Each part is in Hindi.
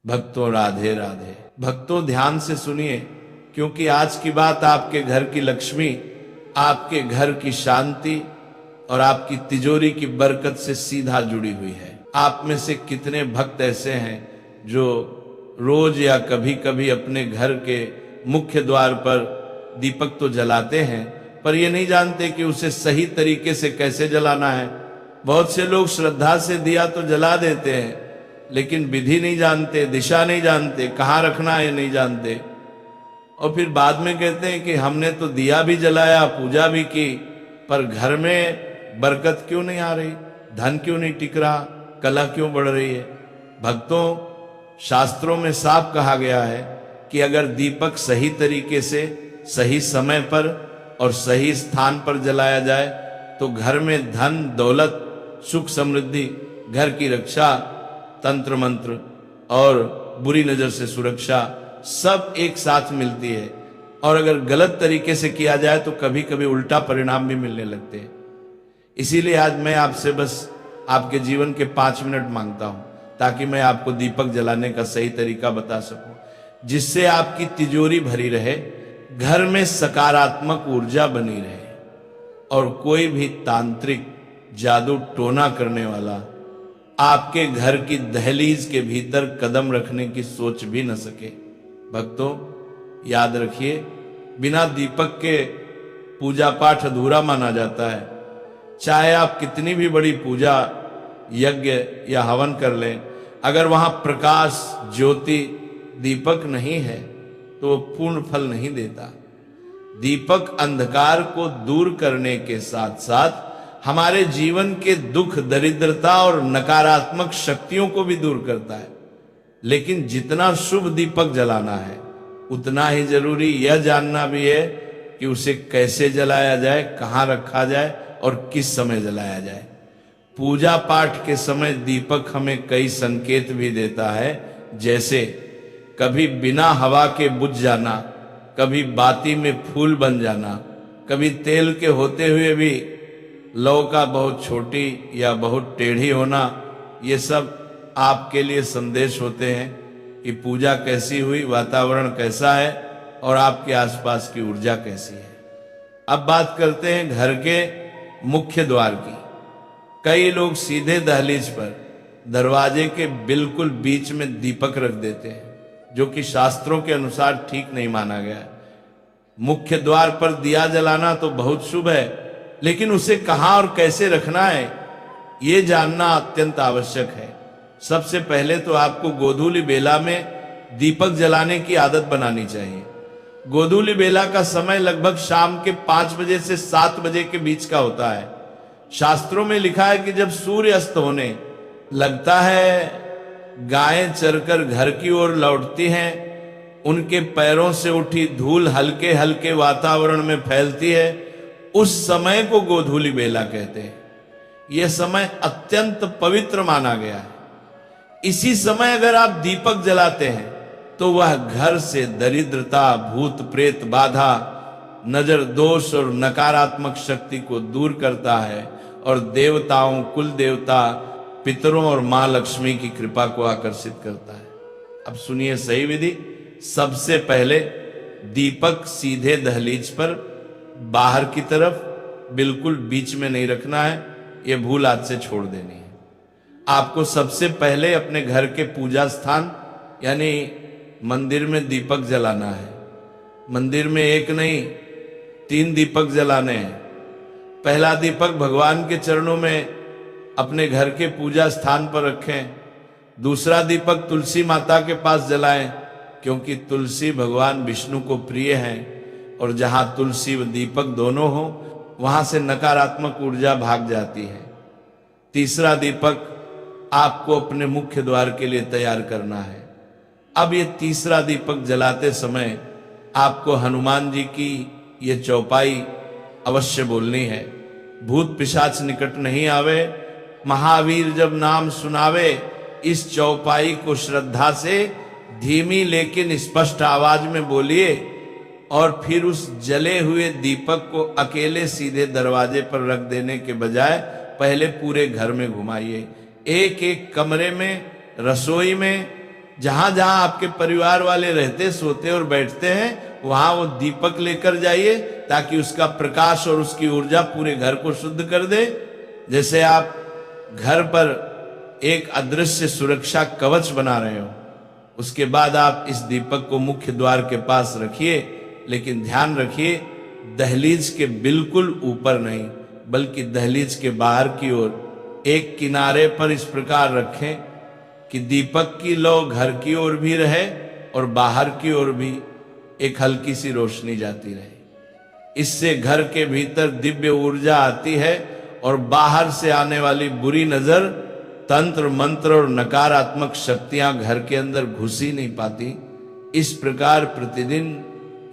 भक्तों राधे राधे। भक्तों ध्यान से सुनिए, क्योंकि आज की बात आपके घर की लक्ष्मी, आपके घर की शांति और आपकी तिजोरी की बरकत से सीधा जुड़ी हुई है। आप में से कितने भक्त ऐसे हैं जो रोज या कभी कभी अपने घर के मुख्य द्वार पर दीपक तो जलाते हैं, पर ये नहीं जानते कि उसे सही तरीके से कैसे जलाना है। बहुत से लोग श्रद्धा से दिया तो जला देते हैं, लेकिन विधि नहीं जानते, दिशा नहीं जानते, कहाँ रखना है नहीं जानते, और फिर बाद में कहते हैं कि हमने तो दिया भी जलाया, पूजा भी की, पर घर में बरकत क्यों नहीं आ रही, धन क्यों नहीं टिक रहा, कला क्यों बढ़ रही है। भक्तों, शास्त्रों में साफ कहा गया है कि अगर दीपक सही तरीके से, सही समय पर और सही स्थान पर जलाया जाए तो घर में धन, दौलत, सुख, समृद्धि, घर की रक्षा, तंत्र मंत्र और बुरी नजर से सुरक्षा सब एक साथ मिलती है। और अगर गलत तरीके से किया जाए तो कभी कभी उल्टा परिणाम भी मिलने लगते हैं। इसीलिए आज मैं आपसे बस आपके जीवन के 5 मिनट मांगता हूं, ताकि मैं आपको दीपक जलाने का सही तरीका बता सकूं, जिससे आपकी तिजोरी भरी रहे, घर में सकारात्मक ऊर्जा बनी रहे और कोई भी तांत्रिक, जादू टोना करने वाला आपके घर की दहलीज के भीतर कदम रखने की सोच भी न सके। भक्तों, याद रखिए, बिना दीपक के पूजा पाठ अधूरा माना जाता है। चाहे आप कितनी भी बड़ी पूजा, यज्ञ या हवन कर लें, अगर वहां प्रकाश, ज्योति, दीपक नहीं है तो वो पूर्ण फल नहीं देता। दीपक अंधकार को दूर करने के साथ साथ हमारे जीवन के दुख, दरिद्रता और नकारात्मक शक्तियों को भी दूर करता है। लेकिन जितना शुभ दीपक जलाना है, उतना ही जरूरी यह जानना भी है कि उसे कैसे जलाया जाए, कहाँ रखा जाए और किस समय जलाया जाए। पूजा पाठ के समय दीपक हमें कई संकेत भी देता है, जैसे कभी बिना हवा के बुझ जाना, कभी बाती में फूल बन जाना, कभी तेल के होते हुए भी लौ का बहुत छोटी या बहुत टेढ़ी होना। ये सब आपके लिए संदेश होते हैं कि पूजा कैसी हुई, वातावरण कैसा है और आपके आसपास की ऊर्जा कैसी है। अब बात करते हैं घर के मुख्य द्वार की। कई लोग सीधे दहलीज पर दरवाजे के बिल्कुल बीच में दीपक रख देते हैं, जो कि शास्त्रों के अनुसार ठीक नहीं माना गया है। मुख्य द्वार पर दिया जलाना तो बहुत शुभ है, लेकिन उसे कहां और कैसे रखना है, यह जानना अत्यंत आवश्यक है। सबसे पहले तो आपको गोधूली बेला में दीपक जलाने की आदत बनानी चाहिए। गोधूली बेला का समय लगभग शाम के 5 बजे से 7 बजे के बीच का होता है। शास्त्रों में लिखा है कि जब सूर्य अस्त होने लगता है, गायें चरकर घर की ओर लौटती हैं, उनके पैरों से उठी धूल हल्के हल्के वातावरण में फैलती है, उस समय को गोधूली बेला कहते हैं। यह समय अत्यंत पवित्र माना गया है। इसी समय अगर आप दीपक जलाते हैं तो वह घर से दरिद्रता, भूत प्रेत बाधा, नजर दोष और नकारात्मक शक्ति को दूर करता है और देवताओं, कुल देवता, पितरों और मां लक्ष्मी की कृपा को आकर्षित करता है। अब सुनिए सही विधि। सबसे पहले दीपक सीधे दहलीज पर बाहर की तरफ, बिल्कुल बीच में नहीं रखना है। यह भूल आज से छोड़ देनी है। आपको सबसे पहले अपने घर के पूजा स्थान यानी मंदिर में दीपक जलाना है। मंदिर में एक नहीं, 3 दीपक जलाने हैं। पहला दीपक भगवान के चरणों में अपने घर के पूजा स्थान पर रखें। दूसरा दीपक तुलसी माता के पास जलाएं, क्योंकि तुलसी भगवान विष्णु को प्रिय हैं और जहां तुलसी व दीपक दोनों हो, वहां से नकारात्मक ऊर्जा भाग जाती है। तीसरा दीपक आपको अपने मुख्य द्वार के लिए तैयार करना है। अब ये तीसरा दीपक जलाते समय आपको हनुमान जी की ये चौपाई अवश्य बोलनी है। भूत पिशाच निकट नहीं आवे, महावीर जब नाम सुनावे। इस चौपाई को श्रद्धा से धीमी लेकिन स्पष्ट आवाज में बोलिए और फिर उस जले हुए दीपक को अकेले सीधे दरवाजे पर रख देने के बजाय पहले पूरे घर में घुमाइए। एक एक कमरे में, रसोई में, जहां जहां आपके परिवार वाले रहते, सोते और बैठते हैं, वहां वो दीपक लेकर जाइए, ताकि उसका प्रकाश और उसकी ऊर्जा पूरे घर को शुद्ध कर दे। जैसे आप घर पर एक अदृश्य सुरक्षा कवच बना रहे हो, उसके बाद आप इस दीपक को मुख्य द्वार के पास रखिए, लेकिन ध्यान रखिए दहलीज के बिल्कुल ऊपर नहीं, बल्कि दहलीज के बाहर की ओर एक किनारे पर इस प्रकार रखें कि दीपक की लौ घर की ओर भी रहे और बाहर की ओर भी एक हल्की सी रोशनी जाती रहे। इससे घर के भीतर दिव्य ऊर्जा आती है और बाहर से आने वाली बुरी नजर, तंत्र मंत्र और नकारात्मक शक्तियां घर के अंदर घुस ही नहीं पाती। इस प्रकार प्रतिदिन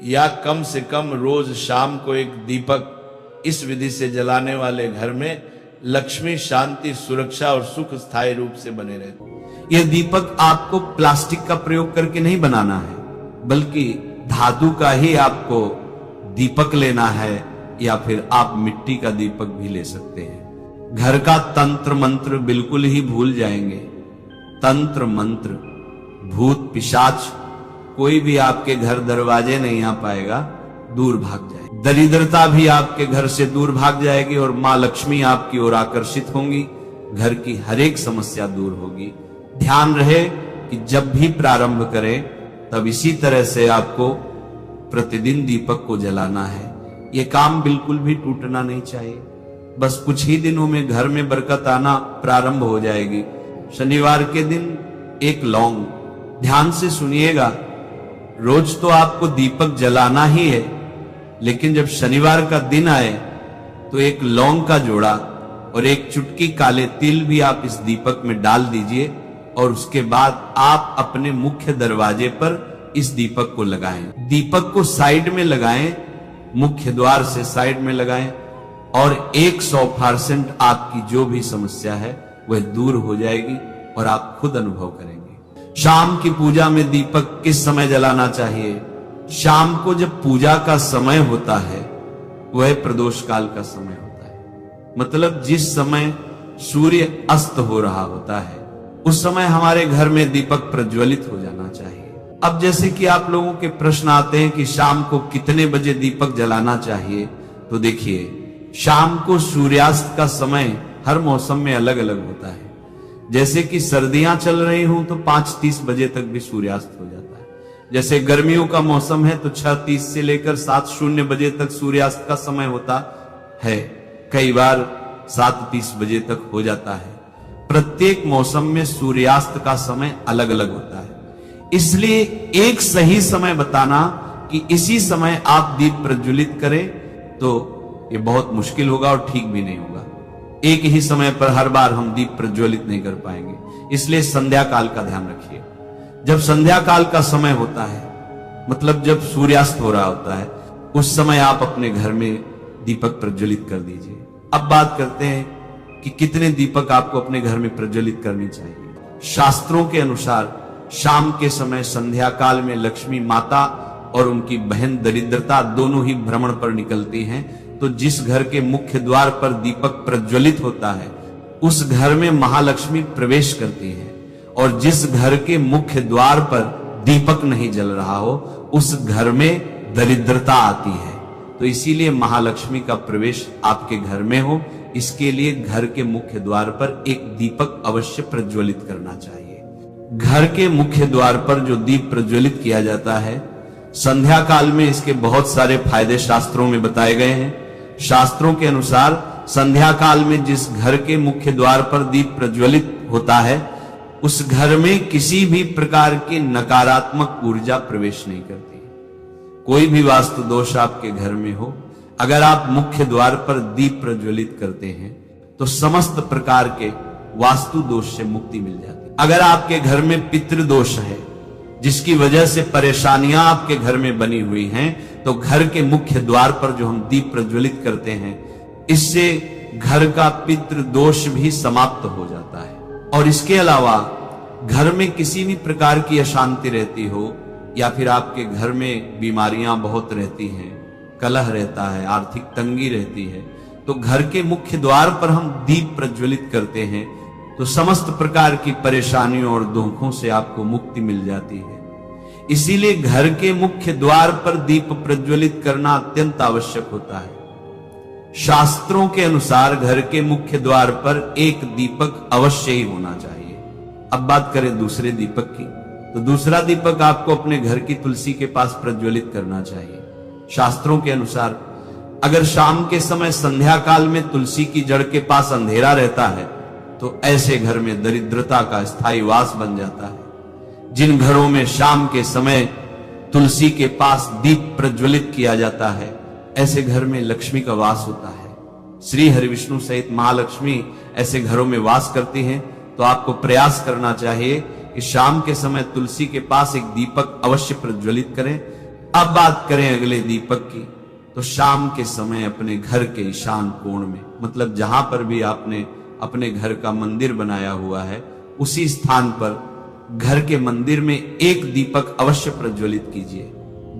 या कम से कम रोज शाम को एक दीपक इस विधि से जलाने वाले घर में लक्ष्मी, शांति, सुरक्षा और सुख स्थायी रूप से बने रहते। यह दीपक आपको प्लास्टिक का प्रयोग करके नहीं बनाना है, बल्कि धातु का ही आपको दीपक लेना है, या फिर आप मिट्टी का दीपक भी ले सकते हैं। घर का तंत्र मंत्र बिल्कुल ही भूल जाएंगे। तंत्र मंत्र, भूत पिशाच कोई भी आपके घर दरवाजे नहीं आ पाएगा, दूर भाग जाए। दरिद्रता भी आपके घर से दूर भाग जाएगी और मां लक्ष्मी आपकी ओर आकर्षित होंगी। घर की हर एक समस्या दूर होगी। ध्यान रहे कि जब भी प्रारंभ करें तब इसी तरह से आपको प्रतिदिन दीपक को जलाना है। यह काम बिल्कुल भी टूटना नहीं चाहिए। बस कुछ ही दिनों में घर में बरकत आना प्रारंभ हो जाएगी। शनिवार के दिन एक लौंग, ध्यान से सुनिएगा, रोज तो आपको दीपक जलाना ही है, लेकिन जब शनिवार का दिन आए तो एक लौंग का जोड़ा और एक चुटकी काले तिल भी आप इस दीपक में डाल दीजिए, और उसके बाद आप अपने मुख्य दरवाजे पर इस दीपक को लगाएं। दीपक को साइड में लगाएं, मुख्य द्वार से साइड में लगाएं, और 100% आपकी जो भी समस्या है वह दूर हो जाएगी और आप खुद अनुभव करेंगे। शाम की पूजा में दीपक किस समय जलाना चाहिए? शाम को जब पूजा का समय होता है वह प्रदोष काल का समय होता है, मतलब जिस समय सूर्य अस्त हो रहा होता है उस समय हमारे घर में दीपक प्रज्वलित हो जाना चाहिए। अब जैसे कि आप लोगों के प्रश्न आते हैं कि शाम को कितने बजे दीपक जलाना चाहिए, तो देखिए शाम को सूर्यास्त का समय हर मौसम में अलग अलग होता है। जैसे कि सर्दियां चल रही हों तो 5:30 बजे तक भी सूर्यास्त हो जाता है। जैसे गर्मियों का मौसम है तो 6:30 से लेकर 7:00 बजे तक सूर्यास्त का समय होता है, कई बार 7:30 बजे तक हो जाता है। प्रत्येक मौसम में सूर्यास्त का समय अलग अलग होता है, इसलिए एक सही समय बताना कि इसी समय आप दीप प्रज्वलित करें तो ये बहुत मुश्किल होगा और ठीक भी नहीं होगा। एक ही समय पर हर बार हम दीप प्रज्वलित नहीं कर पाएंगे, इसलिए संध्या काल का ध्यान रखिए। जब संध्या काल का समय होता है, मतलब जब सूर्यास्त हो रहा होता है, उस समय आप अपने घर में दीपक प्रज्वलित कर दीजिए। अब बात करते हैं कि कितने दीपक आपको अपने घर में प्रज्वलित करनी चाहिए। शास्त्रों के अनुसार शाम के समय संध्या काल में लक्ष्मी माता और उनकी बहन दरिद्रता दोनों ही भ्रमण पर निकलती हैं, तो जिस घर के मुख्य द्वार पर दीपक प्रज्वलित होता है उस घर में महालक्ष्मी प्रवेश करती है, और जिस घर के मुख्य द्वार पर दीपक नहीं जल रहा हो उस घर में दरिद्रता आती है। तो इसीलिए महालक्ष्मी का प्रवेश आपके घर में हो, इसके लिए घर के मुख्य द्वार पर एक दीपक अवश्य प्रज्वलित करना चाहिए। घर के मुख्य द्वार पर जो दीप प्रज्वलित किया जाता है, संध्या काल में इसके बहुत सारे फायदे शास्त्रों में बताए गए हैं। शास्त्रों के अनुसार संध्या काल में जिस घर के मुख्य द्वार पर दीप प्रज्वलित होता है उस घर में किसी भी प्रकार की नकारात्मक ऊर्जा प्रवेश नहीं करती। कोई भी वास्तु दोष आपके घर में हो, अगर आप मुख्य द्वार पर दीप प्रज्वलित करते हैं तो समस्त प्रकार के वास्तु दोष से मुक्ति मिल जाती है। अगर आपके घर में पितृदोष है जिसकी वजह से परेशानियां आपके घर में बनी हुई हैं, तो घर के मुख्य द्वार पर जो हम दीप प्रज्वलित करते हैं इससे घर का पितृदोष भी समाप्त हो जाता है। और इसके अलावा घर में किसी भी प्रकार की अशांति रहती हो या फिर आपके घर में बीमारियां बहुत रहती हैं, कलह रहता है, आर्थिक तंगी रहती है, तो घर के मुख्य द्वार पर हम दीप प्रज्वलित करते हैं तो समस्त प्रकार की परेशानियों और दुखों से आपको मुक्ति मिल जाती है। इसीलिए घर के मुख्य द्वार पर दीप प्रज्वलित करना अत्यंत आवश्यक होता है। शास्त्रों के अनुसार घर के मुख्य द्वार पर एक दीपक अवश्य ही होना चाहिए। अब बात करें दूसरे दीपक की, तो दूसरा दीपक आपको अपने घर की तुलसी के पास प्रज्वलित करना चाहिए। शास्त्रों के अनुसार अगर शाम के समय संध्या काल में तुलसी की जड़ के पास अंधेरा रहता है तो ऐसे घर में दरिद्रता का स्थायी वास बन जाता है। जिन घरों में शाम के समय तुलसी के पास दीप प्रज्वलित किया जाता है, ऐसे घर में लक्ष्मी का वास होता है। श्री हरिविष्णु सहित महालक्ष्मी ऐसे घरों में वास करती हैं। तो आपको प्रयास करना चाहिए कि शाम के समय तुलसी के पास एक दीपक अवश्य प्रज्वलित करें। अब बात करें अगले दीपक की, तो शाम के समय अपने घर के ईशान कोण में, मतलब जहां पर भी आपने अपने घर का मंदिर बनाया हुआ है, उसी स्थान पर घर के मंदिर में एक दीपक अवश्य प्रज्वलित कीजिए।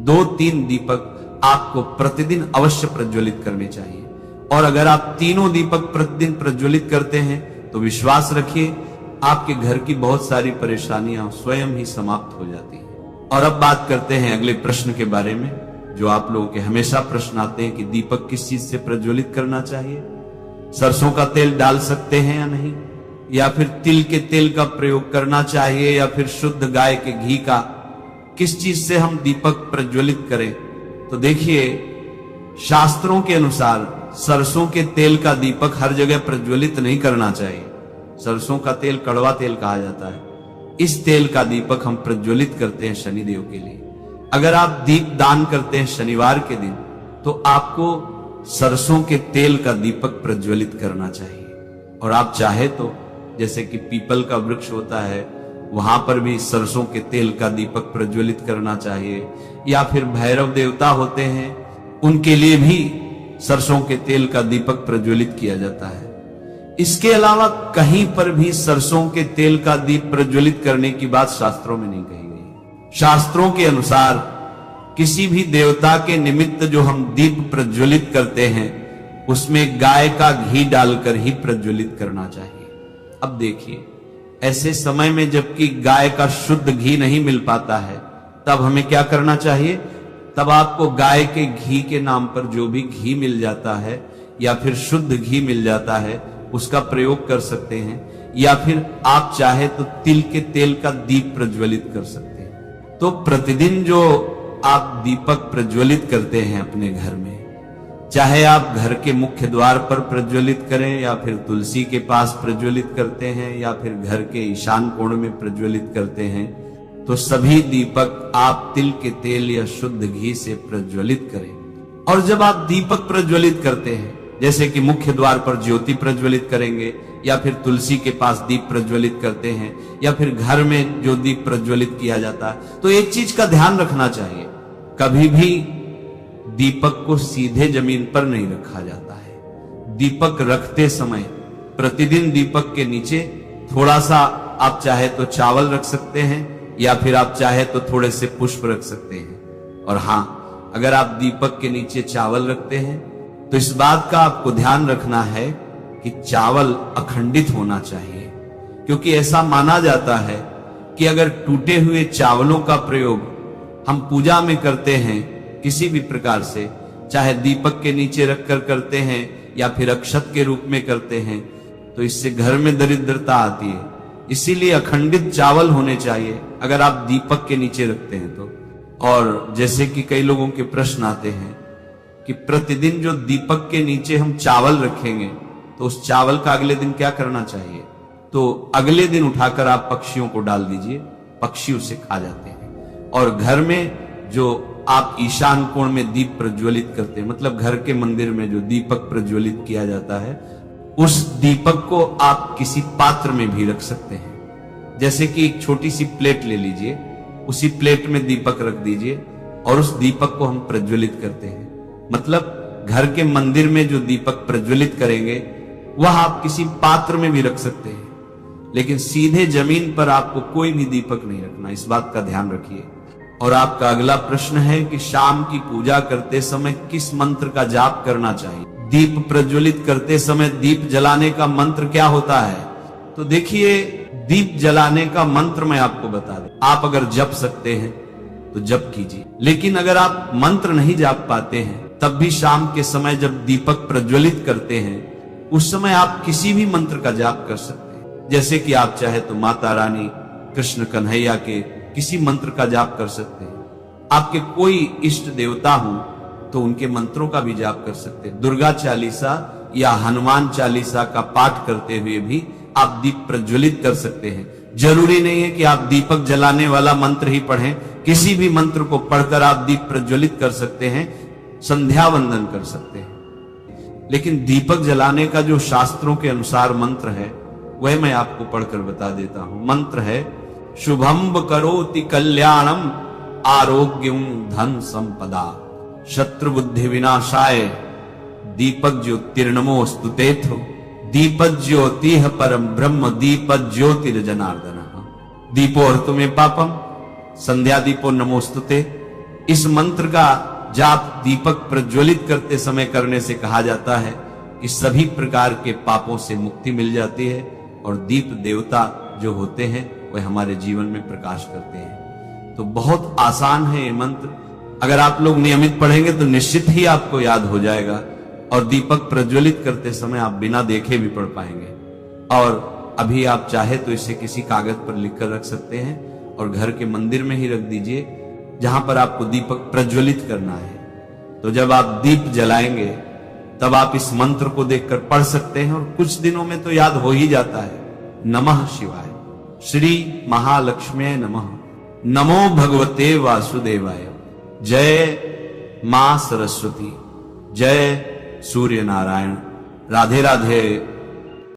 2-3 दीपक आपको प्रतिदिन अवश्य प्रज्वलित करने चाहिए। और अगर आप तीनों दीपक प्रतिदिन प्रज्वलित करते हैं तो विश्वास रखिए आपके घर की बहुत सारी परेशानियां स्वयं ही समाप्त हो जाती हैं। और अब बात करते हैं अगले प्रश्न के बारे में, जो आप लोगों के हमेशा प्रश्न आते हैं कि दीपक किस चीज से प्रज्वलित करना चाहिए। सरसों का तेल डाल सकते हैं या नहीं, या फिर तिल के तेल का प्रयोग करना चाहिए, या फिर शुद्ध गाय के घी का, किस चीज से हम दीपक प्रज्वलित करें। तो देखिए, शास्त्रों के अनुसार सरसों के तेल का दीपक हर जगह प्रज्वलित नहीं करना चाहिए। सरसों का तेल कड़वा तेल कहा जाता है। इस तेल का दीपक हम प्रज्वलित करते हैं शनिदेव के लिए। अगर आप दीप दान करते हैं शनिवार के दिन, तो आपको सरसों के तेल का दीपक प्रज्वलित करना चाहिए। और आप चाहे तो जैसे कि पीपल का वृक्ष होता है, वहां पर भी सरसों के तेल का दीपक प्रज्वलित करना चाहिए। या फिर भैरव देवता होते हैं, उनके लिए भी सरसों के तेल का दीपक प्रज्वलित किया जाता है। इसके अलावा कहीं पर भी सरसों के तेल का दीप प्रज्वलित करने की बात शास्त्रों में नहीं कही गई। शास्त्रों के अनुसार किसी भी देवता के निमित्त जो हम दीप प्रज्वलित करते हैं, उसमें गाय का घी डालकर ही प्रज्वलित करना चाहिए। अब देखिए, ऐसे समय में जबकि गाय का शुद्ध घी नहीं मिल पाता है, तब हमें क्या करना चाहिए? तब आपको गाय के घी के नाम पर जो भी घी मिल जाता है या फिर शुद्ध घी मिल जाता है, उसका प्रयोग कर सकते हैं। या फिर आप चाहे तो तिल के तेल का दीप प्रज्वलित कर सकते हैं। तो प्रतिदिन जो आप दीपक प्रज्वलित करते हैं अपने घर में, चाहे आप घर के मुख्य द्वार पर प्रज्वलित करें, या फिर तुलसी के पास प्रज्वलित करते हैं, या फिर घर के ईशान कोण में प्रज्वलित करते हैं, तो सभी दीपक आप तिल के तेल या शुद्ध घी से प्रज्वलित करें। और जब आप दीपक प्रज्वलित करते हैं, जैसे कि मुख्य द्वार पर ज्योति प्रज्वलित करेंगे, या फिर तुलसी के पास दीप प्रज्वलित करते हैं, या फिर घर में जो दीप प्रज्वलित किया जाता है, तो एक चीज का ध्यान रखना चाहिए, कभी भी दीपक को सीधे जमीन पर नहीं रखा जाता है। दीपक रखते समय प्रतिदिन दीपक के नीचे थोड़ा सा आप चाहे तो चावल रख सकते हैं, या फिर आप चाहे तो थोड़े से पुष्प रख सकते हैं। और हां, अगर आप दीपक के नीचे चावल रखते हैं तो इस बात का आपको ध्यान रखना है कि चावल अखंडित होना चाहिए, क्योंकि ऐसा माना जाता है कि अगर टूटे हुए चावलों का प्रयोग हम पूजा में करते हैं किसी भी प्रकार से, चाहे दीपक के नीचे रखकर करते हैं या फिर अक्षत के रूप में करते हैं, तो इससे घर में दरिद्रता आती है। इसीलिए अखंडित चावल होने चाहिए अगर आप दीपक के नीचे रखते हैं तो। और जैसे कि कई लोगों के प्रश्न आते हैं कि प्रतिदिन जो दीपक के नीचे हम चावल रखेंगे, तो उस चावल का अगले दिन क्या करना चाहिए? तो अगले दिन उठाकर आप पक्षियों को डाल दीजिए, पक्षी उसे खा जाते हैं। और घर में जो आप ईशान कोण में दीप प्रज्वलित करते हैं, मतलब घर के मंदिर में जो दीपक प्रज्वलित किया जाता है, उस दीपक को आप किसी पात्र में भी रख सकते हैं। जैसे कि एक छोटी सी प्लेट ले लीजिए, उसी प्लेट में दीपक रख दीजिए और उस दीपक को हम प्रज्वलित करते हैं। मतलब घर के मंदिर में जो दीपक प्रज्वलित करेंगे वह आप किसी पात्र में भी रख सकते हैं, लेकिन सीधे जमीन पर आपको कोई भी दीपक नहीं रखना, इस बात का ध्यान रखिए। और आपका अगला प्रश्न है कि शाम की पूजा करते समय किस मंत्र का जाप करना चाहिए? दीप प्रज्वलित करते समय दीप जलाने का मंत्र क्या होता है? तो देखिए, दीप जलाने का मंत्र मैं आपको बता दूं। आप अगर जप सकते हैं तो जप कीजिए, लेकिन अगर आप मंत्र नहीं जाप पाते हैं, तब भी शाम के समय जब दीपक प्रज्वलित करते हैं, उस समय आप किसी भी मंत्र का जाप कर सकते हैं। जैसे कि आप चाहे तो माता रानी, कृष्ण कन्हैया के किसी मंत्र का जाप कर सकते हैं। आपके कोई इष्ट देवता हो तो उनके मंत्रों का भी जाप कर सकते हैं। दुर्गा चालीसा या हनुमान चालीसा का पाठ करते हुए भी आप दीप प्रज्वलित कर सकते हैं। जरूरी नहीं है कि आप दीपक जलाने वाला मंत्र ही पढ़ें, किसी भी मंत्र को पढ़कर आप दीप प्रज्वलित कर सकते हैं, संध्या वंदन कर सकते हैं। लेकिन दीपक जलाने का जो शास्त्रों के अनुसार मंत्र है, वह मैं आपको पढ़कर बता देता हूं। मंत्र है, शुभम करोति कल्याणम आरोग्यम धन संपदा शत्रु बुद्धि विनाशाय दीपक ज्योतिर्नमोस्तु तेथो दीपक ज्योतिः परम ब्रह्म दीपक ज्योतिर्जनार्दन दीपो अर्तु में पापम संध्या दीपो नमोस्तुते। इस मंत्र का जाप दीपक प्रज्वलित करते समय करने से कहा जाता है कि सभी प्रकार के पापों से मुक्ति मिल जाती है और दीप देवता जो होते हैं वह हमारे जीवन में प्रकाश करते हैं। तो बहुत आसान है ये मंत्र, अगर आप लोग नियमित पढ़ेंगे तो निश्चित ही आपको याद हो जाएगा और दीपक प्रज्वलित करते समय आप बिना देखे भी पढ़ पाएंगे। और अभी आप चाहे तो इसे किसी कागज पर लिखकर रख सकते हैं और घर के मंदिर में ही रख दीजिए जहां पर आपको दीपक प्रज्वलित करना है। तो जब आप दीप जलाएंगे तब आप इस मंत्र को देखकर पढ़ सकते हैं और कुछ दिनों में तो याद हो ही जाता है। नमः शिवाय, श्री महालक्ष्मी नमः, नमो भगवते वासुदेवाय, जय मां सरस्वती, जय सूर्य नारायण। राधे राधे।